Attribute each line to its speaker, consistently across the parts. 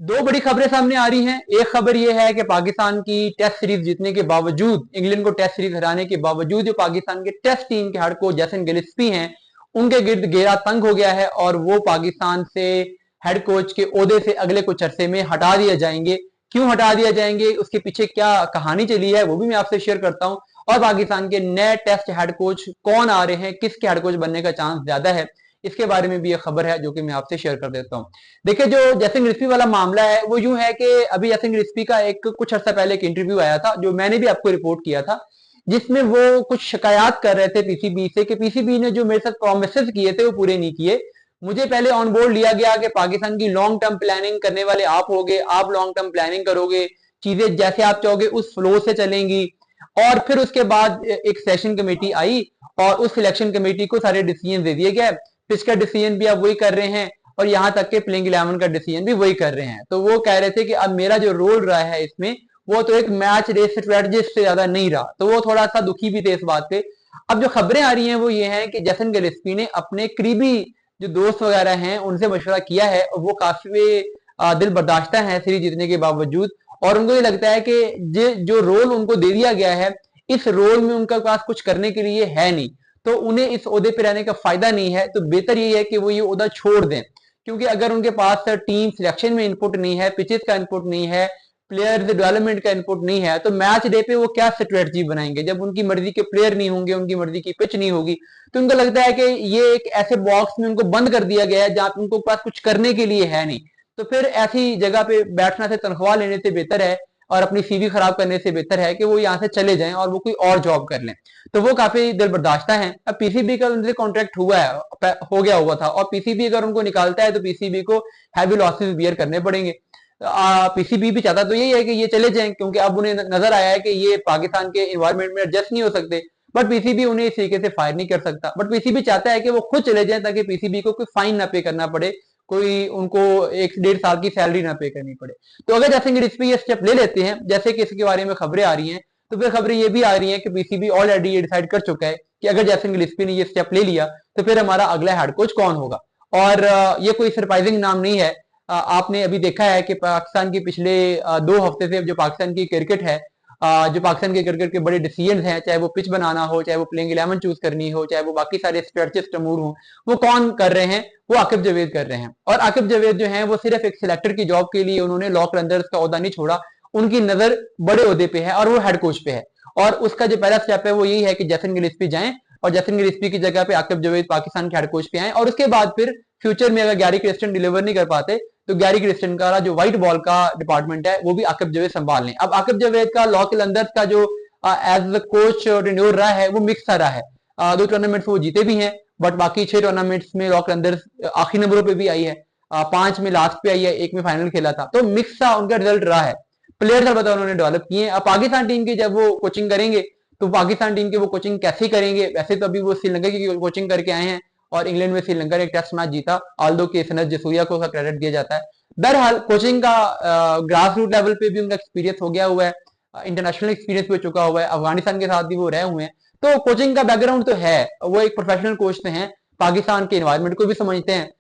Speaker 1: दो बड़ी खबरें सामने आ रही हैं। एक खबर यह है कि पाकिस्तान की टेस्ट सीरीज जीतने के बावजूद, इंग्लैंड को टेस्ट सीरीज हराने के बावजूद, जो पाकिस्तान के टेस्ट टीम के हेड कोच जैसन गिलिस्पी हैं, उनके गिर्द घेरा तंग हो गया है और वो पाकिस्तान से हेड कोच के ओहदे से अगले कुछ अरसे में हटा दिए जाएंगे। क्यों हटा दिया जाएंगे, उसके पीछे क्या कहानी चली है, वो भी मैं आपसे शेयर करता हूं। और पाकिस्तान के नए टेस्ट हेड कोच कौन आ रहे हैं, किसके हेड कोच बनने का चांस ज्यादा है, इसके बारे में भी ये खबर है जो कि मैं आपसे शेयर कर देता हूं। देखिए, जो जैसन रिस्पी वाला मामला है वो यूं है कि अभी जैसन रिस्पी का एक कुछ अर्सा पहले एक इंटरव्यू आया था जो मैंने भी आपको रिपोर्ट किया था, जिसमें वो कुछ शिकायत कर रहे थे पीसीबी से कि पीसीबी ने जो मेरे साथ प्रोमिसेस किए थे वो पूरे नहीं किए। मुझे पहले ऑन बोर्ड लिया गया कि पाकिस्तान की लॉन्ग टर्म प्लानिंग करने वाले आप होगे, आप लॉन्ग टर्म प्लानिंग करोगे, चीजें जैसे आप चाहोगे उस फ्लो से चलेंगी। और फिर उसके बाद एक सेशन कमेटी आई और उस सिलेक्शन कमेटी को सारे डिसीजन दे दिए गए। पिच का डिसीजन भी आप वही कर रहे हैं और यहां तक के प्लेइंग 11 का डिसीजन भी वही कर रहे हैं। तो वो कह रहे थे कि अब मेरा जो रोल रहा है इसमें, वो तो एक मैच रेस स्ट्रेटजिस्ट से ज्यादा नहीं रहा। तो वो थोड़ा सा दुखी भी थे इस बात पे। अब जो खबरें आ रही हैं वो ये हैं कि जैसन गिलिस्पी ने अपने करीबी जो दोस्त वगैरह हैं उनसे मशवरा किया है और वो काफी दिल बर्दाश्ता है सीरीज जीतने के बावजूद। और उनको ये लगता है कि जो रोल उनको दे दिया गया है, इस रोल में उनके पास कुछ करने के लिए है नहीं, तो उन्हें इस ओहदे पे रहने का फायदा नहीं है। तो बेहतर ये है कि वो ये ओहदा छोड़ दें, क्योंकि अगर उनके पास टीम सिलेक्शन में इनपुट नहीं है, पिचेस का इनपुट नहीं है, प्लेयर्स डेवलपमेंट का इनपुट नहीं है, तो मैच डे पे वो क्या स्ट्रेटजी बनाएंगे जब उनकी मर्जी के प्लेयर नहीं होंगे, उनकी मर्जी की पिच नहीं होगी। तो उनको लगता है कि ये एक ऐसे बॉक्स में उनको बंद कर दिया गया है जहां उनको पास कुछ करने के लिए है नहीं। तो फिर ऐसी जगह पे बैठना से, तनख्वाह लेने से बेहतर है और अपनी सीवी खराब करने से बेहतर है कि वो यहाँ से चले जाएं और वो कोई और जॉब कर लें। तो वो काफी दिल बर्दाश्ता है। अब पीसीबी का उनसे कॉन्ट्रैक्ट हुआ है, हो गया हुआ था, और पीसीबी अगर उनको निकालता है तो पीसीबी को हैवी लॉसेस बियर करने पड़ेंगे। पीसीबी भी चाहता तो यही है कि ये चले जाएं, क्योंकि अब उन्हें नजर आया है कि ये पाकिस्तान के इन्वायरमेंट में एडजस्ट नहीं हो सकते। बट पीसीबी उन्हें इस तरीके से फायर नहीं कर सकता। बट पीसीबी चाहता है कि वो खुद चले जाएं ताकि पीसीबी को कोई फाइन ना पे करना पड़े, कोई उनको 1 से 1.5 साल की सैलरी ना पे करनी पड़े। तो अगर जैसे इस पे ये स्टेप ले लेते हैं, जैसे कि इसके बारे में खबरें आ रही हैं, तो फिर खबरें ये भी आ रही हैं कि पीसीबी ऑलरेडी ये डिसाइड कर चुका है कि अगर जैसन गिलिस्पी ने ये स्टेप ले लिया तो फिर हमारा अगला हेड कोच कौन होगा। और ये कोई सरप्राइजिंग नाम नहीं है। आपने अभी देखा है कि पाकिस्तान की पिछले 2 हफ्ते से जो पाकिस्तान की क्रिकेट है, जो पाकिस्तान के क्रिकेट के बड़े डिसीजन हैं, चाहे वो पिच बनाना हो, चाहे वो प्लेइंग 11 चूज करनी हो, चाहे वो बाकी सारे स्ट्रेटजिस्ट अमूर हो, वो कौन कर रहे हैं, वो आकिब जावेद कर रहे हैं। और आकिब जावेद जो है वो सिर्फ एक सिलेक्टर की जॉब के लिए उन्होंने लॉ कलंदर्स का ओहदा नहीं छोड़ा, उनकी नजर बड़े ओहदे पे है और वो हेड कोच पे है। और उसका जो पहला स्टेप है वो यही है कि जैसन गिलिस्पी जाएं और जैसन गिलिस्पी की जगह पे आकिब जावेद पाकिस्तान के हेड कोच पे आए। और उसके बाद फिर फ्यूचर में अगर गैरी क्रिस्टन डिलीवर नहीं कर पाते तो गैरी क्रिस्टन का जो व्हाइट बॉल का डिपार्टमेंट है वो भी आकिब जावेद संभाल लें। अब आकिब जावेद का लॉ कलंदर्स का जो एज कोच टेन्योर रहा है वो मिक्स रहा है। 2 टूर्नामेंट्स वो जीते भी हैं, बट बाकी 6 टूर्नामेंट्स में लॉ कलंदर्स आखिरी नंबरों पे भी आई है, 5 में लास्ट पे आई है, 1 में फाइनल खेला था। तो मिक्स सा उनका रिजल्ट रहा है। प्लेयर्स अलबत्ता उन्होंने डेवलप किए। अब पाकिस्तान टीम की जब वो कोचिंग करेंगे तो पाकिस्तान टीम की वो कोचिंग कैसे करेंगे। वैसे तो अभी वो श्रीलंका की कोचिंग करके आए हैं और इंग्लैंड में श्रीलंका ने एक टेस्ट मैच जीता, आल्दो के सनत जसूरिया को क्रेडिट दिया जाता है। बहरहाल कोचिंग का ग्रास रूट लेवल पे भी उनका एक्सपीरियंस हो गया हुआ है, इंटरनेशनल एक्सपीरियंस भी हो चुका हुआ है, अफगानिस्तान के साथ भी वो रहे हुए हैं। तो कोचिंग का बैकग्राउंड तो है, वो एक प्रोफेशनल कोच तो हैं, पाकिस्तान के एनवायरमेंट को भी समझते हैं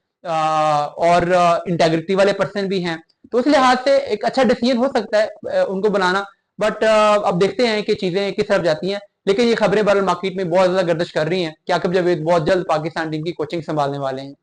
Speaker 1: और इंटेग्रिटी वाले पर्सन भी हैं। तो उस लिहाज से एक अच्छा डिसीजन हो सकता है उनको बनाना। बट अब देखते हैं कि चीजें किस तरफ जाती हैं। लेकिन ये खबरें बहरहाल मार्केट में बहुत ज्यादा गर्दिश कर रही हैं कि आकिब जावेद बहुत जल्द पाकिस्तान टीम की कोचिंग संभालने वाले हैं।